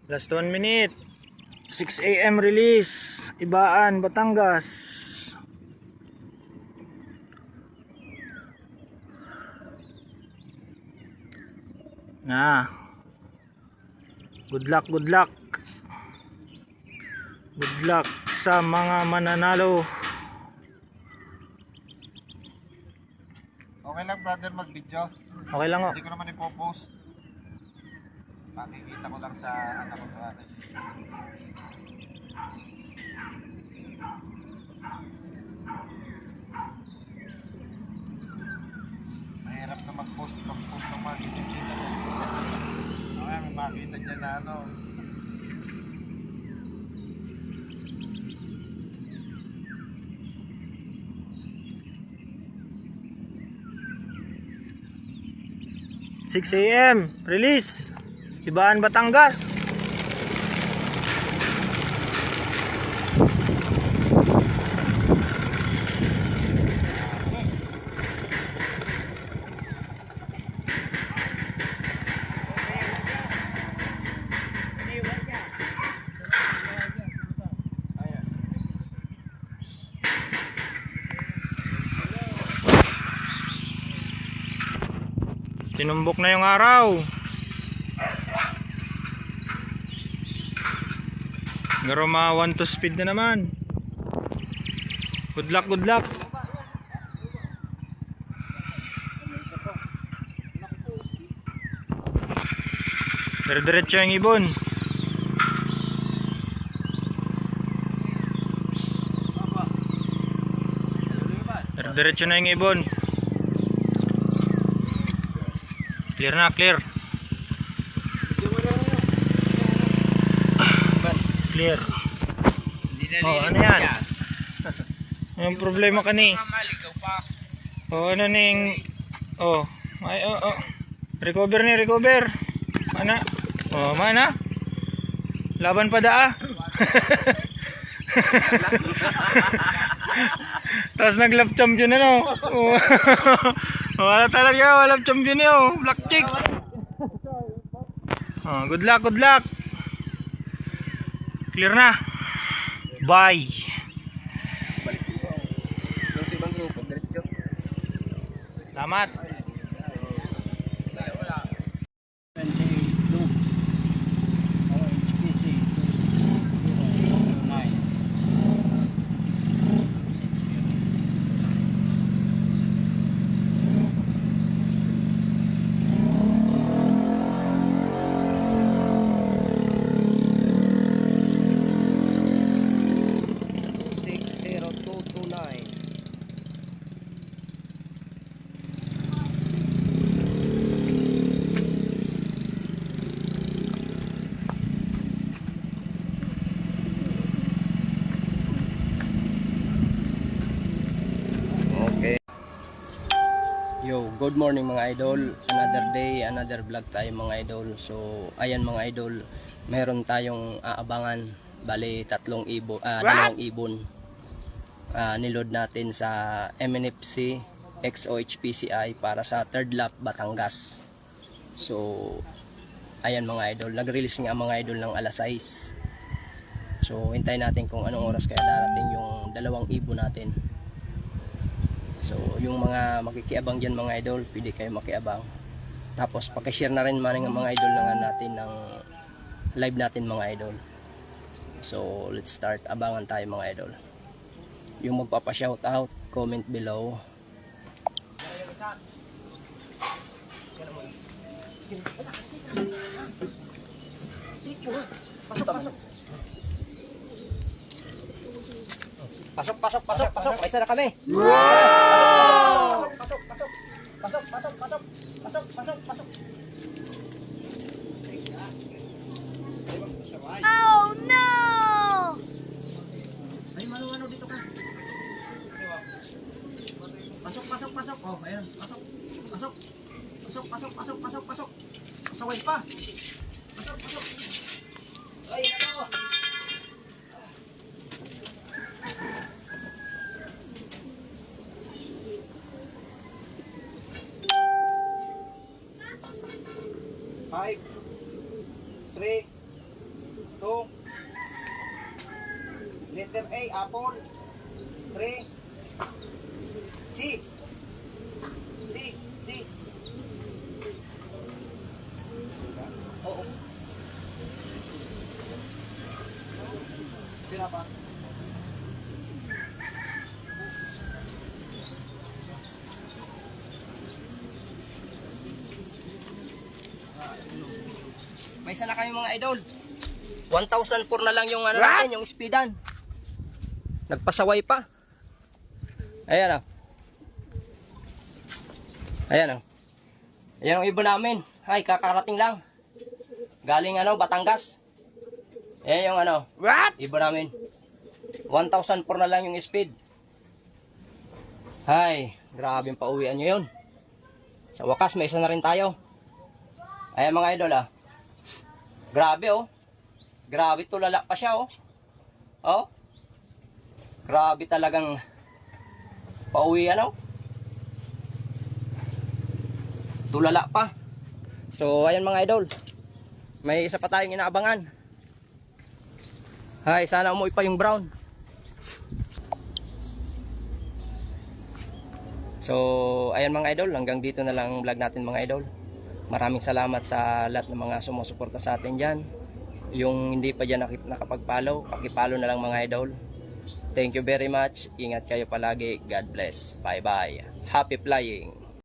Last 1 minute. 6 AM release. Ibaan, Batangas. Na. Good luck, good luck. Good luck sa mga mananalo. Okay lang brother mag-video. Okay lang, oh. Hindi ko naman ipopost. Makikita ko lang sa anak ko sa atin. Mahirap na mag-post ng mga kinikita. Okay, may makita dyan na ano. Six AM release. Ibaan, Batangas. Tinumbok na yung araw. Garoma 1 to speed na naman. Good luck, good luck. Pero diretso yung ibon. Pero diretso na yung ibon. Clear na, clear. Clear. Oh, ano yan? Yung problema ka ni. Oh, ano ning? Oh, ay, oh. Recover ni, recover. Mana? Oh, mana? Laban pa daa. Tapos nag-lap champion na, no? Oh. Wala talaga, wala champion niyo. Black chick. Oh, good luck, good luck. Clear na. Bye. Selamat. Yo, good morning mga idol. Another day, another vlog tayo mga idol. So, ayan mga idol, meron tayong aabangan. Bali, dalawang ibon. Niload natin sa MNFC XOHPCI para sa third lap Batangas. So, ayan mga idol, nag-release nga mga idol ng alas 6. So, hintayin natin kung anong oras kaya darating yung dalawang ibon natin. So, yung mga makikiabang dyan mga idol, pwede kayo makiabang. Tapos, pakishare na rin maning mga idol natin ng live natin mga idol. So, let's start. Abangan tayo mga idol. Yung magpapa-shoutout, comment below. Pasok. May isa na kami. Wow! Pasok. Oh no! Ay, ano dito ka? Pasok. Oh, ayan. Pasok. Pasaway pa. Pasok. Ay, ano? Five, 3, 2. Letter A, apple. 3. C. C. C. Oo. Tira pa. May isa na kami mga idol. 1,004 na lang yung ano natin, yung speedan. Nagpasaway pa. Ayan o. Ayan o. Ayan ang ibon namin. Ay, kakarating lang. Galing ano, Batangas. Ayan yung ano, ibon namin. 1,004 na lang yung speed. Ay, grabe yung pauwian nyo yun. Sa wakas, may isa na rin tayo. Ayan mga idol ah. Grabe oh. Grabe, tulala pa siya oh. Oh. Grabe talagang pauwi ano. Tulala pa. So ayan mga idol. May isa pa tayong inaabangan. Hay, sana umuwi pa yung brown. So ayan mga idol, hanggang dito na lang ang vlog natin mga idol. Maraming salamat sa lahat ng mga sumusuporta sa atin dyan. Yung hindi pa dyan nakapag-follow, paki-follow na lang mga idol. Thank you very much. Ingat kayo palagi. God bless. Bye bye. Happy flying.